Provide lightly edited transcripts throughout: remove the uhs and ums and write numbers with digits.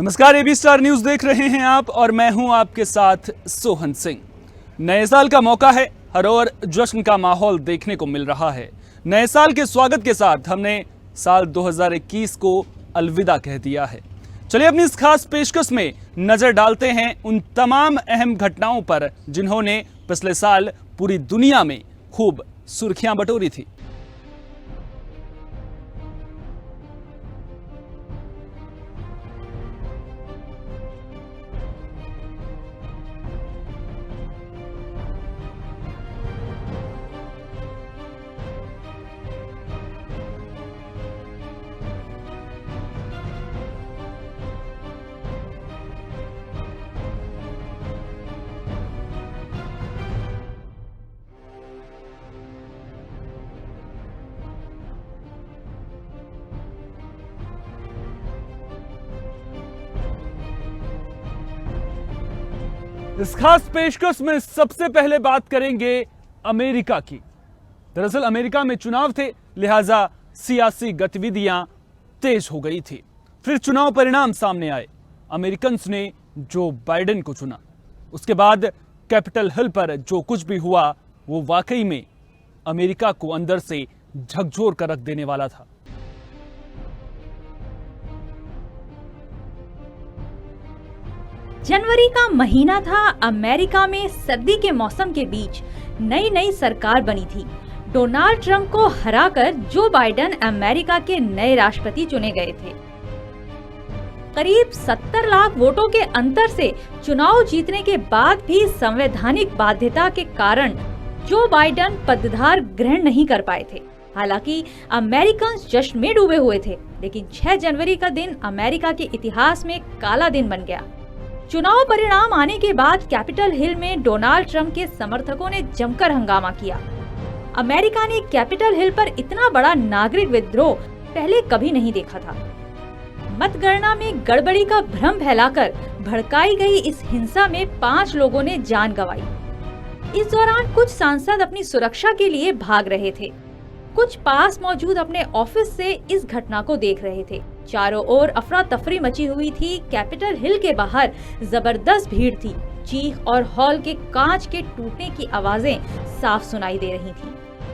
नमस्कार, AB star news देख रहे हैं आप और मैं हूं आपके साथ सोहन सिंह। नए साल का मौका है, हर ओर जश्न का माहौल देखने को मिल रहा है। नए साल के स्वागत के साथ हमने साल 2021 को अलविदा कह दिया है। चलिए अपनी इस खास पेशकश में नजर डालते हैं उन तमाम अहम घटनाओं पर जिन्होंने पिछले साल पूरी दुनिया में खूब सुर्खियां बटोरी थी। इस खास पेशकश में सबसे पहले बात करेंगे अमेरिका की। दरअसल अमेरिका में चुनाव थे, लिहाजा सियासी गतिविधियां तेज हो गई थी। फिर चुनाव परिणाम सामने आए, अमेरिकन्स ने जो बाइडेन को चुना। उसके बाद कैपिटल हिल पर जो कुछ भी हुआ वो वाकई में अमेरिका को अंदर से झकझोर कर रख देने वाला था। जनवरी का महीना था। अमेरिका में सर्दी के मौसम के बीच नई नई सरकार बनी थी। डोनाल्ड ट्रंप को हराकर जो बाइडेन अमेरिका के नए राष्ट्रपति चुने गए थे। करीब 70 लाख वोटों के अंतर से चुनाव जीतने के बाद भी संवैधानिक बाध्यता के कारण जो बाइडेन पदभार ग्रहण नहीं कर पाए थे। हालांकि अमेरिकन जश्न में डूबे हुए थे, लेकिन 6 जनवरी का दिन अमेरिका के इतिहास में काला दिन बन गया। चुनाव परिणाम आने के बाद कैपिटल हिल में डोनाल्ड ट्रंप के समर्थकों ने जमकर हंगामा किया। अमेरिका ने कैपिटल हिल पर इतना बड़ा नागरिक विद्रोह पहले कभी नहीं देखा था। मतगणना में गड़बड़ी का भ्रम फैलाकर भड़काई गई इस हिंसा में 5 लोगों ने जान गंवाई। इस दौरान कुछ सांसद अपनी सुरक्षा के लिए भाग रहे थे, कुछ पास मौजूद अपने ऑफिस से इस घटना को देख रहे थे। चारों ओर अफरा तफरी मची हुई थी। कैपिटल हिल के बाहर जबरदस्त भीड़ थी। चीख और हॉल के कांच के टूटने की आवाजें साफ सुनाई दे रही थी।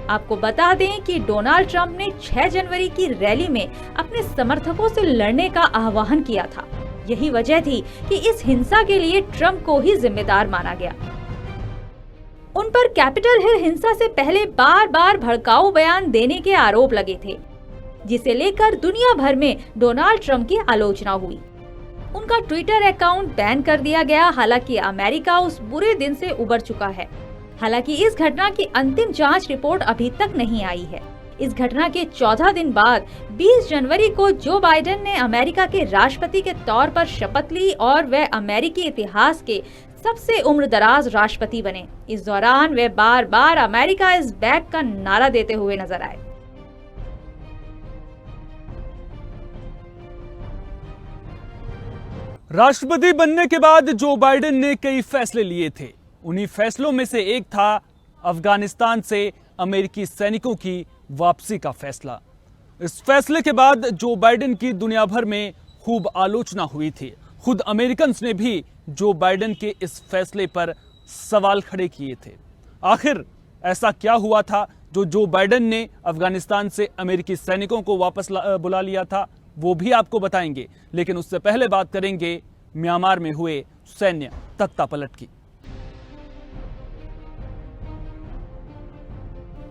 आपको बता दें कि डोनाल्ड ट्रंप ने 6 जनवरी की रैली में अपने समर्थकों से लड़ने का आह्वान किया था। यही वजह थी कि इस हिंसा के लिए ट्रंप को ही जिम्मेदार माना गया। उन पर कैपिटल हिल हिंसा से पहले बार बार भड़काऊ बयान देने के आरोप लगे थे, जिसे लेकर दुनिया भर में डोनाल्ड ट्रंप की आलोचना हुई। उनका ट्विटर अकाउंट बैन कर दिया गया। हालांकि अमेरिका उस बुरे दिन से उबर चुका है। हालांकि इस घटना की अंतिम जांच रिपोर्ट अभी तक नहीं आई है। इस घटना के 14 दिन बाद 20 जनवरी को जो बाइडेन ने अमेरिका के राष्ट्रपति के तौर पर शपथ ली और वह अमेरिकी इतिहास के सबसे उम्रदराज राष्ट्रपति बने। इस दौरान वे बार बार अमेरिका इज बैक का नारा देते हुए नजर आए। राष्ट्रपति बनने के बाद जो बाइडेन ने कई फैसले लिए थे। उन्हीं फैसलों में से एक था अफगानिस्तान से अमेरिकी सैनिकों की वापसी का फैसला। इस फैसले के बाद जो बाइडेन की दुनिया भर में खूब आलोचना हुई थी। खुद अमेरिकन्स ने भी जो बाइडेन के इस फैसले पर सवाल खड़े किए थे। आखिर ऐसा क्या हुआ था जो बाइडेन ने अफगानिस्तान से अमेरिकी सैनिकों को वापस बुला लिया था, वो भी आपको बताएंगे। लेकिन उससे पहले बात करेंगे म्यांमार में हुए सैन्य तख्तापलट की।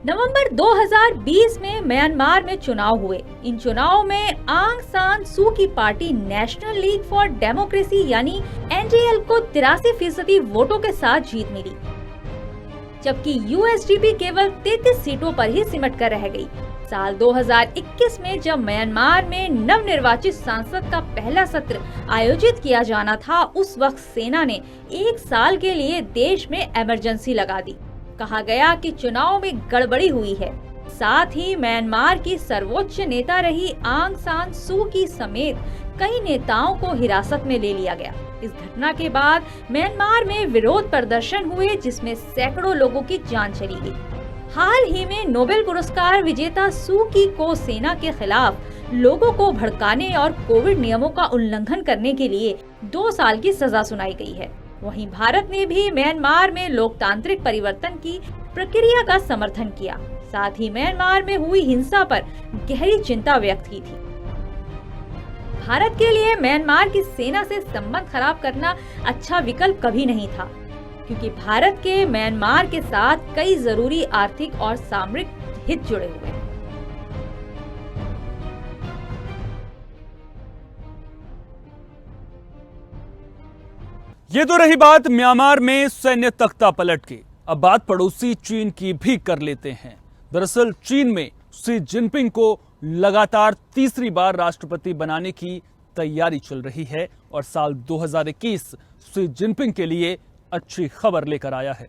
नवंबर 2020 में म्यांमार में चुनाव हुए। इन चुनावों में आंग सान सू की party national league for democracy यानी एनडीएल को 83% वोटों के साथ जीत मिली, जबकि यूएसडीपी केवल 33 सीटों पर ही सिमट कर रह गई। साल 2021 में जब म्यांमार में नवनिर्वाचित सांसद का पहला सत्र आयोजित किया जाना था, उस वक्त सेना ने 1 साल के लिए देश में इमरजेंसी लगा दी। कहा गया कि चुनाव में गड़बड़ी हुई है। साथ ही म्यांमार की सर्वोच्च नेता रही आंग सान सू की समेत कई नेताओं को हिरासत में ले लिया गया। इस घटना के बाद म्यांमार में विरोध प्रदर्शन हुए, जिसमें सैकड़ों लोगों की जान चली गई। हाल ही में नोबेल पुरस्कार विजेता सू की को सेना के खिलाफ लोगों को भड़काने और कोविड नियमों का उल्लंघन करने के लिए 2 साल की सजा सुनाई गई है। वहीं भारत ने भी म्यांमार में लोकतांत्रिक परिवर्तन की प्रक्रिया का समर्थन किया। साथ ही म्यांमार में हुई हिंसा पर गहरी चिंता व्यक्त की थी। भारत के लिए म्यांमार की सेना से संबंध खराब करना अच्छा विकल्प कभी नहीं था, क्योंकि भारत के म्यांमार के साथ कई जरूरी आर्थिक और सामरिक हित जुड़े हुए हैं। ये तो रही बात म्यांमार में सैन्य तख्ता पलट की। अब बात पड़ोसी चीन की भी कर लेते हैं। दरअसल चीन में शी जिनपिंग को लगातार तीसरी बार राष्ट्रपति बनाने की तैयारी चल रही है और साल 2021 शी जिनपिंग के लिए अच्छी खबर लेकर आया है।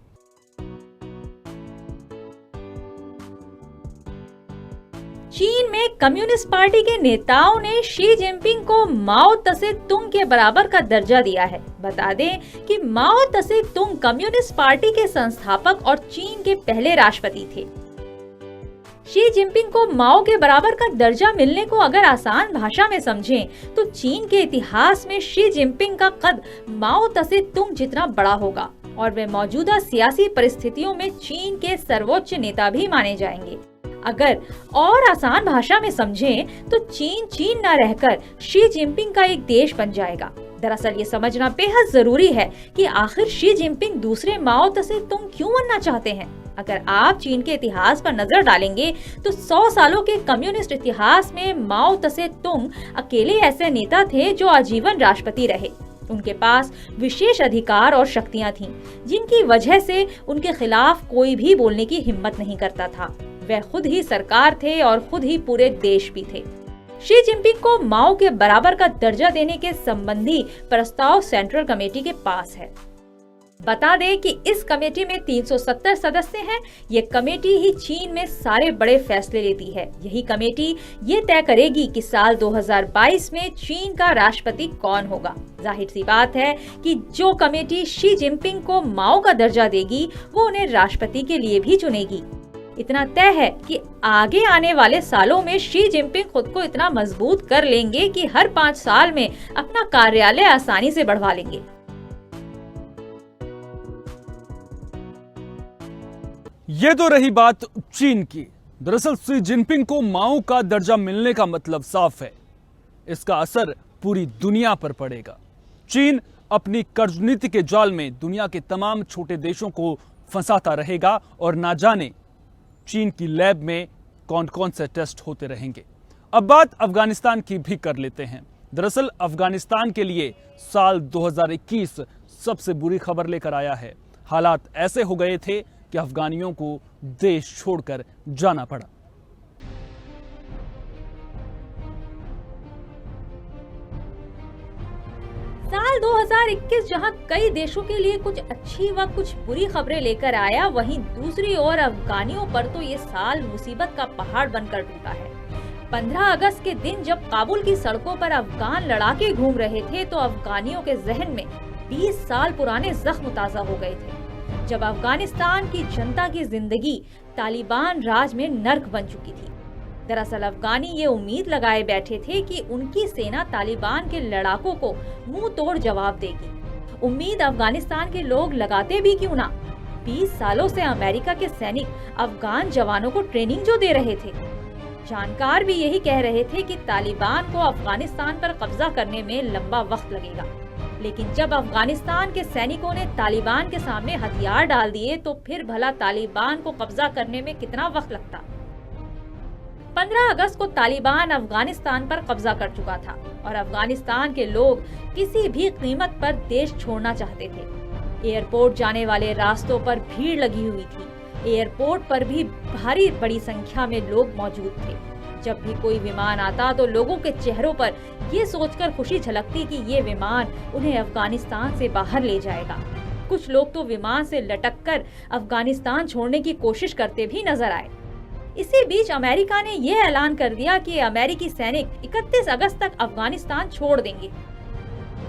चीन में कम्युनिस्ट पार्टी के नेताओं ने शी जिनपिंग को माओ त्से तुंग के बराबर का दर्जा दिया है। बता दें कि माओ त्से तुंग कम्युनिस्ट पार्टी के संस्थापक और चीन के पहले राष्ट्रपति थे। शी जिनपिंग को माओ के बराबर का दर्जा मिलने को अगर आसान भाषा में समझें तो चीन के इतिहास में शी जिनपिंग का कद माओ त्से तुंग जितना बड़ा होगा और वे मौजूदा सियासी परिस्थितियों में चीन के सर्वोच्च नेता भी माने जाएंगे। अगर और आसान भाषा में समझें तो चीन न रहकर शी जिनपिंग का एक देश बन जाएगा। दरअसल ये समझना बेहद जरूरी है कि आखिर शी जिनपिंग दूसरे माओ त्से तुंग क्यों बनना चाहते हैं। अगर आप चीन के इतिहास पर नजर डालेंगे तो 100 सालों के कम्युनिस्ट इतिहास में माओ त्से तुंग अकेले ऐसे नेता थे जो आजीवन राष्ट्रपति रहे। उनके पास विशेष अधिकार और शक्तियां थीं, जिनकी वजह से उनके खिलाफ कोई भी बोलने की हिम्मत नहीं करता था। वे खुद ही सरकार थे और खुद ही पूरे देश भी थे। शी जिनपिंग को माओ के बराबर का दर्जा देने के संबंधी प्रस्ताव सेंट्रल कमेटी के पास है। बता दें कि इस कमेटी में 370 सदस्य हैं। ये कमेटी ही चीन में सारे बड़े फैसले लेती है। यही कमेटी ये तय करेगी कि साल 2022 में चीन का राष्ट्रपति कौन होगा। जाहिर सी बात है कि जो कमेटी शी जिनपिंग को माओ का दर्जा देगी वो उन्हें राष्ट्रपति के लिए भी चुनेगी। इतना तय है कि आगे आने वाले सालों में शी जिनपिंग खुद को इतना मजबूत कर लेंगे कि हर 5 साल में अपना कार्यालय आसानी से बढ़वा लेंगे। ये तो रही बात चीन की। दरअसल शी जिनपिंग को माओ का दर्जा मिलने का मतलब साफ है, इसका असर पूरी दुनिया पर पड़ेगा। चीन अपनी कर्ज नीति के जाल में दुनिया के तमाम छोटे देशों को फंसाता रहेगा और ना जाने चीन की लैब में कौन कौन से टेस्ट होते रहेंगे। अब बात अफगानिस्तान की भी कर लेते हैं। दरअसल अफगानिस्तान के लिए साल 2021 सबसे बुरी खबर लेकर आया है। हालात ऐसे हो गए थे कि अफगानियों को देश छोड़कर जाना पड़ा। साल 2021 जहां कई देशों के लिए कुछ अच्छी व कुछ बुरी खबरें लेकर आया, वहीं दूसरी ओर अफगानियों पर तो ये साल मुसीबत का पहाड़ बनकर टूटा है। 15 अगस्त के दिन जब काबुल की सड़कों पर अफगान लड़ाके घूम रहे थे तो अफगानियों के जहन में 20 साल पुराने जख्म ताजा हो गए थे, जब अफगानिस्तान की जनता की जिंदगी तालिबान राज में नर्क बन चुकी थी। दरअसल अफगानी ये उम्मीद लगाए बैठे थे कि उनकी सेना तालिबान के लड़ाकों को मुंह तोड़ जवाब देगी। उम्मीद अफगानिस्तान के लोग लगाते भी क्यों ना। 20 सालों से अमेरिका के सैनिक अफगान जवानों को ट्रेनिंग जो दे रहे थे। जानकार भी यही कह रहे थे कि तालिबान को अफगानिस्तान पर कब्जा करने में लंबा वक्त लगेगा, लेकिन जब अफगानिस्तान के सैनिकों ने तालिबान के सामने हथियार डाल दिए तो फिर भला तालिबान को कब्जा करने में कितना वक्त लगता। 15 अगस्त को तालिबान अफगानिस्तान पर कब्जा कर चुका था और अफगानिस्तान के लोग किसी भी कीमत पर देश छोड़ना चाहते थे। एयरपोर्ट जाने वाले रास्तों पर भीड़ लगी हुई थी। एयरपोर्ट पर भी भारी बड़ी संख्या में लोग मौजूद थे। जब भी कोई विमान आता तो लोगों के चेहरों पर ये सोचकर खुशी झलकती कि ये विमान उन्हें अफगानिस्तान से बाहर ले जाएगा। कुछ लोग तो विमान से लटककर अफगानिस्तान छोड़ने की कोशिश करते भी नजर आए। इसी बीच अमेरिका ने यह ऐलान कर दिया कि अमेरिकी सैनिक 31 अगस्त तक अफगानिस्तान छोड़ देंगे।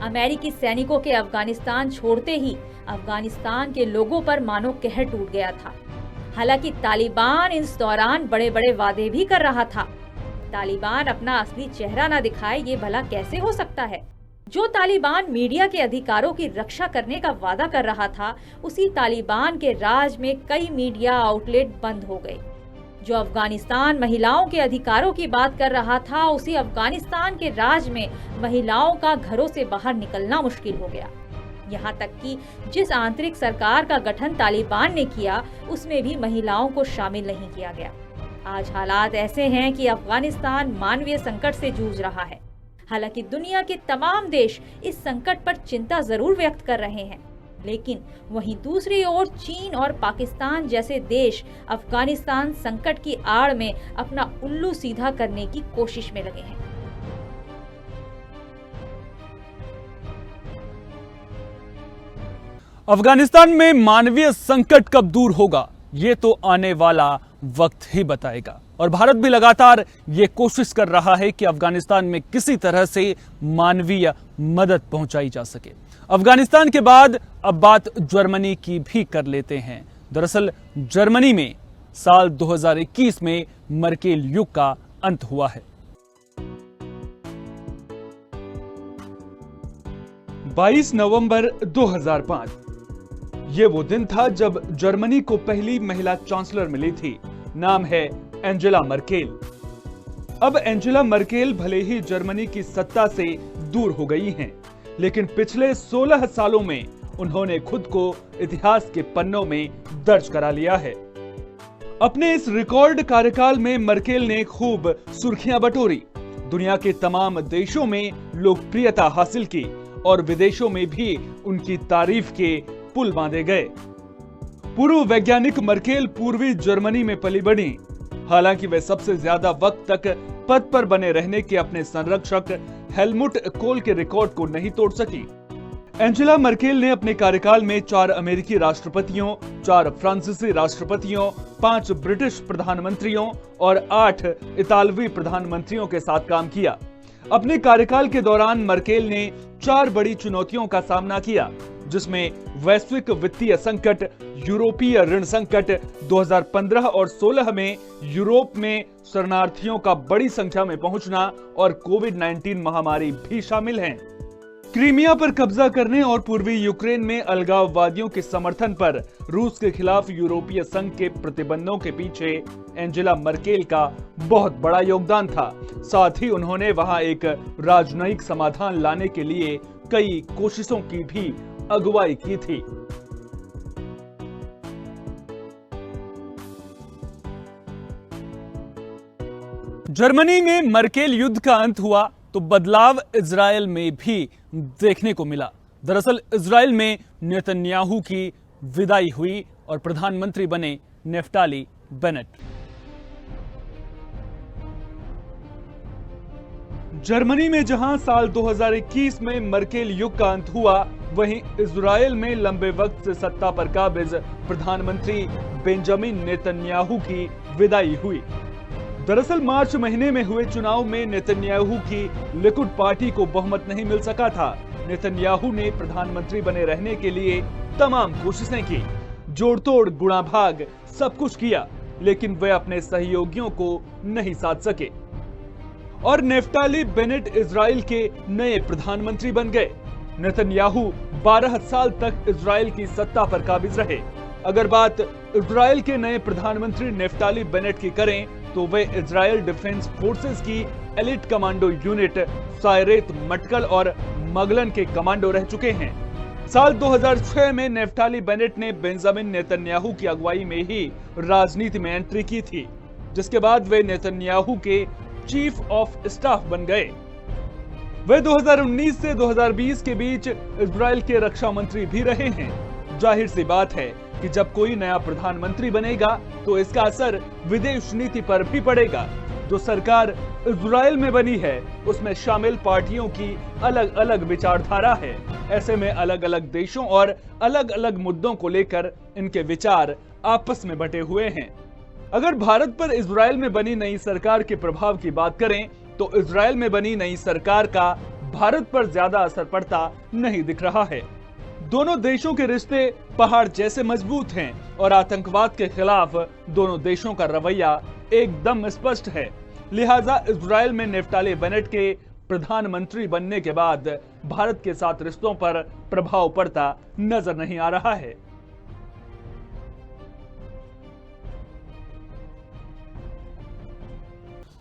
अमेरिकी सैनिकों के अफगानिस्तान छोड़ते ही अफगानिस्तान के लोगों पर मानो कहर टूट गया था। हालांकि तालिबान इस दौरान बड़े बड़े वादे भी कर रहा था। तालिबान अपना असली चेहरा ना दिखाए, ये भला कैसे हो सकता है? जो तालिबान मीडिया के अधिकारों की रक्षा करने का वादा कर रहा था, उसी तालिबान के राज में कई मीडिया आउटलेट बंद हो गए। जो अफगानिस्तान महिलाओं के अधिकारों की बात कर रहा था, उसी अफगानिस्तान के राज में महिलाओं का घरों से बाहर निकलना मुश्किल हो गया। यहाँ तक कि जिस आंतरिक सरकार का गठन तालिबान ने किया, उसमें भी महिलाओं को शामिल नहीं किया गया। आज हालात ऐसे हैं कि अफगानिस्तान मानवीय संकट से जूझ रहा है। हालांकि दुनिया के तमाम देश इस संकट पर चिंता जरूर व्यक्त कर रहे हैं, लेकिन वहीं दूसरी ओर चीन और पाकिस्तान जैसे देश अफगानिस्तान संकट की आड़ में अपना उल्लू सीधा करने की कोशिश में लगे हैं। अफगानिस्तान में मानवीय संकट कब दूर होगा, ये तो आने वाला वक्त ही बताएगा। और भारत भी लगातार ये कोशिश कर रहा है कि अफगानिस्तान में किसी तरह से मानवीय मदद पहुंचाई जा सके। अफगानिस्तान के बाद अब बात जर्मनी की भी कर लेते हैं। दरअसल जर्मनी में साल 2021 में मर्केल युग का अंत हुआ है। 22 नवंबर 2005 ये वो दिन था जब जर्मनी को पहली महिला चांसलर मिली थी। नाम है एंजेला मर्केल। अब एंजेला मर्केल भले ही जर्मनी की सत्ता से दूर हो गई हैं, लेकिन पिछले 16 सालों में उन्होंने खुद को इतिहास के पन्नों में दर्ज करा लिया है। अपने इस रिकॉर्ड कार्यकाल में मर्केल ने खूब सुर्खियां बटोरी, दुनिया के तमाम देशों में लोकप्रियता हासिल की और विदेशों में भी उनकी तारीफ के पुल बांधे गए। पूर्व वैज्ञानिक मर्केल पूर्वी जर्मनी में पली बढ़ी। हालांकि वे सबसे ज्यादा वक्त तक पद पर बने रहने के अपने संरक्षक हेलमुट कोल के रिकॉर्ड को नहीं तोड़ सकी। एंजेला मर्केल ने अपने कार्यकाल में 4 अमेरिकी राष्ट्रपतियों, 4 फ्रांसीसी राष्ट्रपतियों, 5 ब्रिटिश प्रधानमंत्रियों और 8 इतालवी प्रधानमंत्रियों के साथ काम किया। अपने कार्यकाल के दौरान मर्केल ने 4 बड़ी चुनौतियों का सामना किया, जिसमें वैश्विक वित्तीय संकट, यूरोपीय ऋण संकट, 2015 और 16 में यूरोप में शरणार्थियों का बड़ी संख्या में पहुंचना और कोविड-19 महामारी भी शामिल हैं। क्रीमिया पर कब्जा करने और पूर्वी यूक्रेन में अलगाववादियों के समर्थन पर रूस के खिलाफ यूरोपीय संघ के प्रतिबंधों के पीछे एंजेला मर्केल का बहुत बड़ा योगदान था। साथ ही उन्होंने वहां एक राजनयिक समाधान लाने के लिए कई कोशिशों की भी अगुवाई की थी। जर्मनी में मर्केल युद्ध का अंत हुआ तो बदलाव इजरायल में भी देखने को मिला। दरअसल इजरायल में नेतन्याहू की विदाई हुई और प्रधानमंत्री बने नेफ्ताली बेनेट। जर्मनी में जहां साल 2021 में मर्केल युग का अंत हुआ, वहीं इजरायल में लंबे वक्त से सत्ता पर काबिज प्रधानमंत्री बेंजामिन नेतन्याहू की विदाई हुई। दरअसल मार्च महीने में हुए चुनाव में नेतन्याहू की लिकुड पार्टी को बहुमत नहीं मिल सका था। नेतन्याहू ने प्रधानमंत्री बने रहने के लिए तमाम कोशिशें की, जोड़तोड़ गुणा भाग सब कुछ किया, लेकिन वे अपने सहयोगियों को नहीं साध सके और नेफ्ताली बेनेट इजराइल के नए प्रधानमंत्री बन गए। नेतन्याहू 12 साल तक इजराइल की सत्ता पर काबिज रहे। अगर बात इजराइल के नए प्रधानमंत्री नेफ्ताली बेनेट की करें तो वे इजराइल डिफेंस फोर्सेस की एलिट कमांडो यूनिट सायरेत मटकल और मगलन के कमांडो रह चुके हैं। साल 2006 में नेफ्ताली बेनेट ने बेंजामिन नेतन्याहू की अगुवाई में ही राजनीति में एंट्री की थी, जिसके बाद वे नेतन्याहू के चीफ ऑफ स्टाफ बन गए। वे 2019 से 2020 के बीच इजराइल के रक्षा मंत्री भी रहे हैं। जाहिर सी बात है कि जब कोई नया प्रधानमंत्री बनेगा तो इसका असर विदेश नीति पर भी पड़ेगा। जो सरकार इजराइल में बनी है उसमें शामिल पार्टियों की अलग अलग विचारधारा है। ऐसे में अलग अलग देशों और अलग अलग मुद्दों को लेकर इनके विचार आपस में बटे हुए हैं। अगर भारत पर इजराइल में बनी नई सरकार के प्रभाव की बात करें तो इजराइल में बनी नई सरकार का भारत पर ज्यादा असर पड़ता नहीं दिख रहा है। दोनों देशों के रिश्ते पहाड़ जैसे मजबूत हैं और आतंकवाद के खिलाफ दोनों देशों का रवैया एकदम स्पष्ट है। लिहाजा इजराइल में नेफ्ताली बेनेट के प्रधानमंत्री बनने के बाद भारत के साथ रिश्तों पर प्रभाव पड़ता नजर नहीं आ रहा है।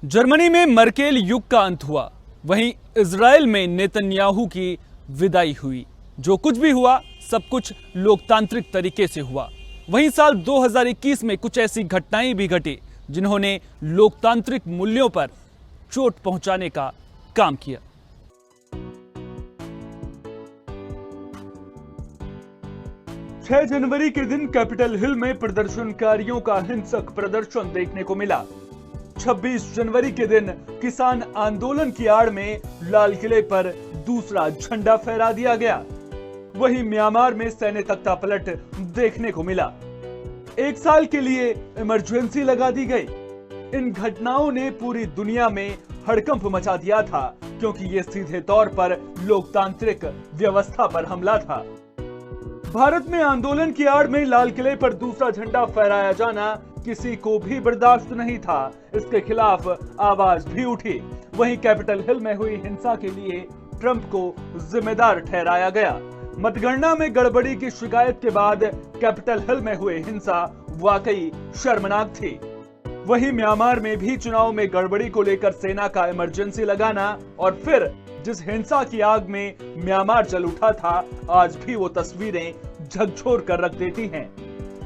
जर्मनी में मर्केल युग का अंत हुआ, वहीं इजराइल में नेतन्याहू की विदाई हुई। जो कुछ भी हुआ सब कुछ लोकतांत्रिक तरीके से हुआ। वहीं साल 2021 में कुछ ऐसी घटनाएं भी घटी जिन्होंने लोकतांत्रिक मूल्यों पर चोट पहुंचाने का काम किया। छह जनवरी के दिन कैपिटल हिल में प्रदर्शनकारियों का हिंसक प्रदर्शन देखने को मिला। 26 जनवरी के दिन किसान आंदोलन की आड़ में लाल किले पर दूसरा झंडा फहरा दिया गया। वहीं म्यांमार में सैन्य तख्ता पलट देखने को मिला। एक साल के लिए इमरजेंसी लगा दी गई। इन घटनाओं ने पूरी दुनिया में हड़कंप मचा दिया था, क्योंकि ये सीधे तौर पर लोकतांत्रिक व्यवस्था पर हमला था। भारत में आंदोलन की आड़ में लाल किले पर दूसरा झंडा फहराया जाना किसी को भी बर्दाश्त नहीं था। इसके खिलाफ आवाज भी उठी। वहीं कैपिटल हिल में हुई हिंसा के लिए ट्रंप को जिम्मेदार ठहराया गया। मतगणना में गड़बड़ी की शिकायत के बाद कैपिटल हिल में हुई हिंसा वाकई शर्मनाक थी। वहीं म्यांमार में भी चुनाव में गड़बड़ी को लेकर सेना का इमरजेंसी लगाना और फिर जिस हिंसा की आग में म्यांमार जल उठा था, आज भी वो तस्वीरें झकझोर कर रख देती हैं।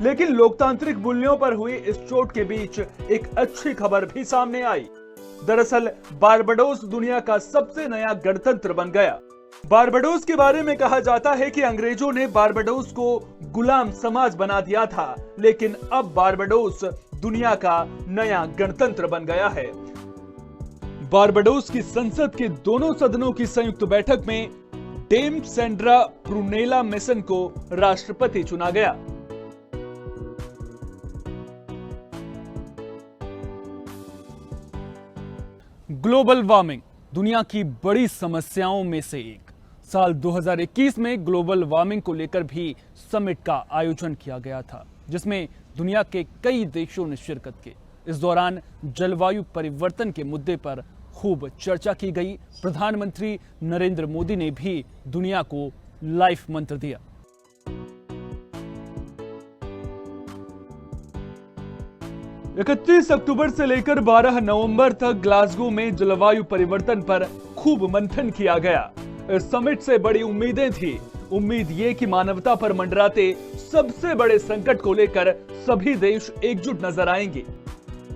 लेकिन लोकतांत्रिक मूल्यों पर हुई इस चोट के बीच एक अच्छी खबर भी सामने आई। दरअसल बारबाडोस दुनिया का सबसे नया गणतंत्र बन गया। बारबाडोस के बारे में कहा जाता है कि अंग्रेजों ने बारबाडोस को गुलाम समाज बना दिया था, लेकिन अब बारबाडोस दुनिया का नया गणतंत्र बन गया है। बारबाडोस की संसद के दोनों सदनों की संयुक्त बैठक में डेम सेंड्रा ब्रुनेला मेसन को राष्ट्रपति चुना गया। ग्लोबल वार्मिंग दुनिया की बड़ी समस्याओं में से एक। साल 2021 में ग्लोबल वार्मिंग को लेकर भी समिट का आयोजन किया गया था, जिसमें दुनिया के कई देशों ने शिरकत की। इस दौरान जलवायु परिवर्तन के मुद्दे पर खूब चर्चा की गई। प्रधानमंत्री नरेंद्र मोदी ने भी दुनिया को लाइफ मंत्र दिया। इकतीस अक्टूबर से लेकर 12 नवंबर तक ग्लासगो में जलवायु परिवर्तन पर खूब मंथन किया गया। इस समिट से बड़ी उम्मीदें थी। उम्मीद ये कि मानवता पर मंडराते सबसे बड़े संकट को लेकर सभी देश एकजुट नजर आएंगे।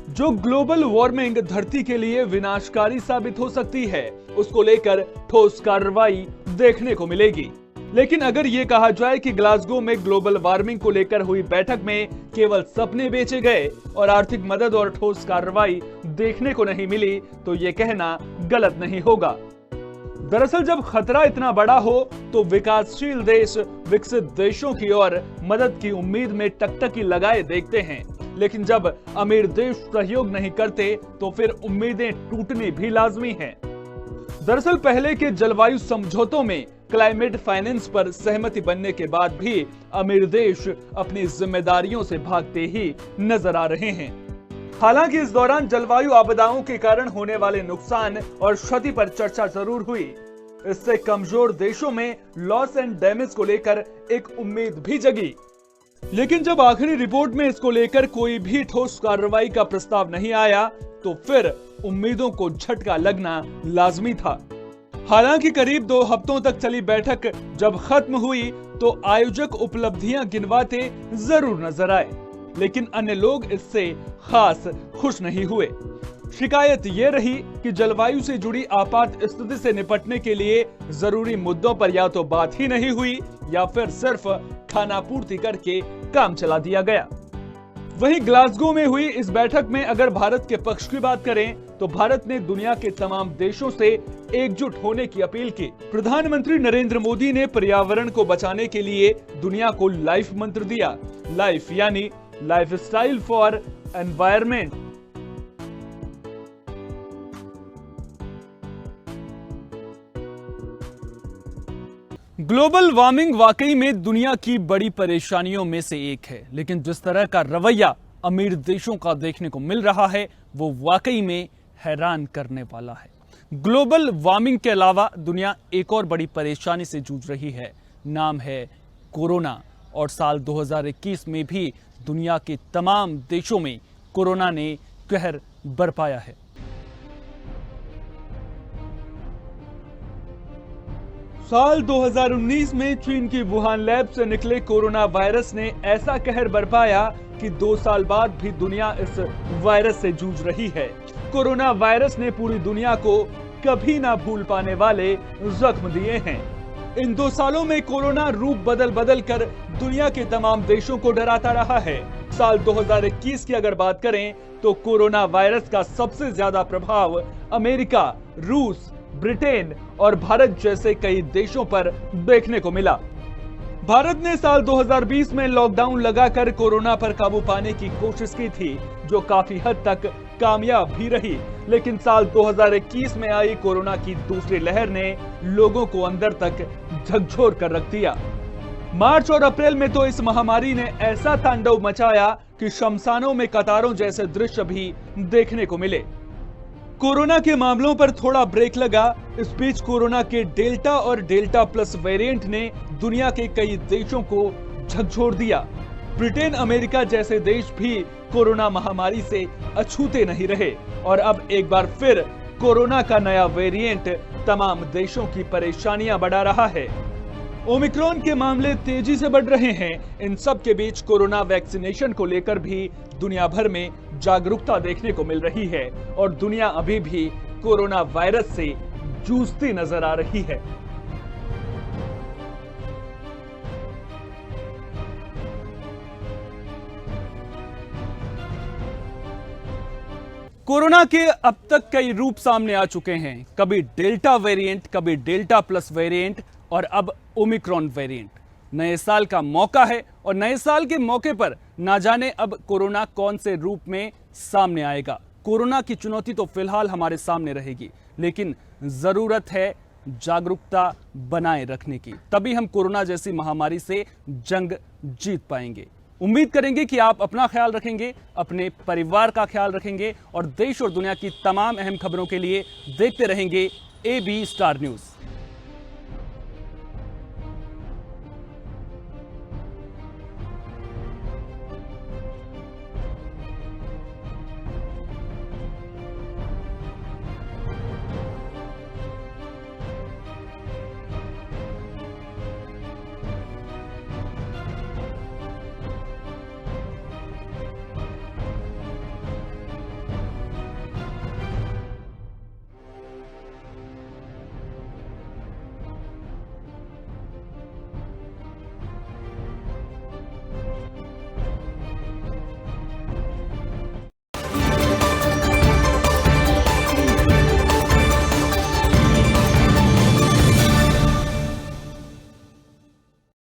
जो ग्लोबल वार्मिंग धरती के लिए विनाशकारी साबित हो सकती है, उसको लेकर ठोस कार्रवाई देखने को मिलेगी। लेकिन अगर ये कहा जाए कि ग्लासगो में ग्लोबल वार्मिंग को लेकर हुई बैठक में केवल सपने बेचे गए और आर्थिक मदद और ठोस कार्रवाई देखने को नहीं मिली, तो ये कहना गलत नहीं होगा। दरअसल जब खतरा इतना बड़ा हो तो विकासशील देश विकसित देशों की ओर मदद की उम्मीद में टकटकी लगाए देखते हैं, लेकिन जब अमीर देश सहयोग नहीं करते तो फिर उम्मीदें टूटनी भी लाजमी है। दरअसल पहले के जलवायु समझौतों में क्लाइमेट फाइनेंस पर सहमति बनने के बाद भी अमीर देश अपनी जिम्मेदारियों से भागते ही नजर आ रहे हैं। हालांकि इस दौरान जलवायु आपदाओं के कारण होने वाले नुकसान और क्षति पर चर्चा जरूर हुई। इससे कमजोर देशों में लॉस एंड डैमेज को लेकर एक उम्मीद भी जगी। लेकिन जब आखिरी रिपोर्ट में इसको लेकर कोई भी ठोस कार्रवाई का प्रस्ताव नहीं आया, तो फिर उम्मीदों को झटका लगना लाजमी था। हालांकि करीब 2 हफ्तों तक चली बैठक जब खत्म हुई तो आयोजक उपलब्धियां गिनवाते जरूर नजर आए, लेकिन अन्य लोग इससे खास खुश नहीं हुए। शिकायत ये रही कि जलवायु से जुड़ी आपात स्थिति से निपटने के लिए जरूरी मुद्दों पर या तो बात ही नहीं हुई या फिर सिर्फ खानापूर्ति करके काम चला दिया गया। वहीं ग्लासगो में हुई इस बैठक में अगर भारत के पक्ष की बात करें तो भारत ने दुनिया के तमाम देशों से एकजुट होने की अपील की। प्रधानमंत्री नरेंद्र मोदी ने पर्यावरण को बचाने के लिए दुनिया को लाइफ मंत्र दिया। लाइफ यानी lifestyle for environment. Global warming वाकई में दुनिया की बड़ी परेशानियों में से एक है, लेकिन जिस तरह का रवैया अमीर देशों का देखने को मिल रहा है वो वाकई में हैरान करने वाला है। ग्लोबल वार्मिंग के अलावा दुनिया एक और बड़ी परेशानी से जूझ रही है, नाम है कोरोना। और साल 2021 में भी दुनिया के तमाम देशों में कोरोना ने कहर बरपाया है। साल 2019 में चीन की वुहान लैब से निकले कोरोना वायरस ने ऐसा कहर बरपाया कि 2 साल बाद भी दुनिया इस वायरस से जूझ रही है। कोरोना वायरस ने पूरी दुनिया को कभी ना भूल पाने वाले जख्म दिए हैं। इन 2 सालों में कोरोना रूप बदल बदल कर दुनिया के तमाम देशों को डराता रहा है। साल 2021 की अगर बात करें तो कोरोना वायरस का सबसे ज्यादा प्रभाव अमेरिका, रूस, ब्रिटेन और भारत जैसे कई देशों पर देखने को मिला। भारत ने साल 2020 में लॉकडाउन लगाकर कोरोना पर काबू पाने की कोशिश की थी, जो काफी हद तक कामयाब भी रही। लेकिन साल 2021 में आई कोरोना की दूसरी लहर ने लोगों को अंदर तक झकझोर कर रख दिया। मार्च और अप्रैल में तो इस महामारी ने ऐसा तांडव मचाया कि शमशानों में कतारों जैसे दृश्य भी देखने को मिले। कोरोना के मामलों पर थोड़ा ब्रेक लगा। इस बीच कोरोना के डेल्टा और डेल्टा प्लस वेरिएंट ने दुनिया के कई देशों को झकझोर दिया। ब्रिटेन, अमेरिका जैसे देश भी कोरोना महामारी से अछूते नहीं रहे और अब एक बार फिर कोरोना का नया वेरिएंट तमाम देशों की परेशानियां बढ़ा रहा है। ओमिक्रॉन के मामले तेजी से बढ़ रहे हैं। इन सब के बीच कोरोना वैक्सीनेशन को लेकर भी दुनिया भर में जागरूकता देखने को मिल रही है और दुनिया अभी भी कोरोना वायरस से जूझती नजर आ रही है। कोरोना के अब तक कई रूप सामने आ चुके हैं, कभी डेल्टा वेरिएंट, कभी डेल्टा प्लस वेरिएंट और अब ओमिक्रॉन वेरिएंट। नए साल का मौका है और नए साल के मौके पर ना जाने अब कोरोना कौन से रूप में सामने आएगा। कोरोना की चुनौती तो फिलहाल हमारे सामने रहेगी, लेकिन जरूरत है जागरूकता बनाए रखने की, तभी हम कोरोना जैसी महामारी से जंग जीत पाएंगे। उम्मीद करेंगे कि आप अपना ख्याल रखेंगे, अपने परिवार का ख्याल रखेंगे और देश और दुनिया की तमाम अहम खबरों के लिए देखते रहेंगे AB स्टार न्यूज़।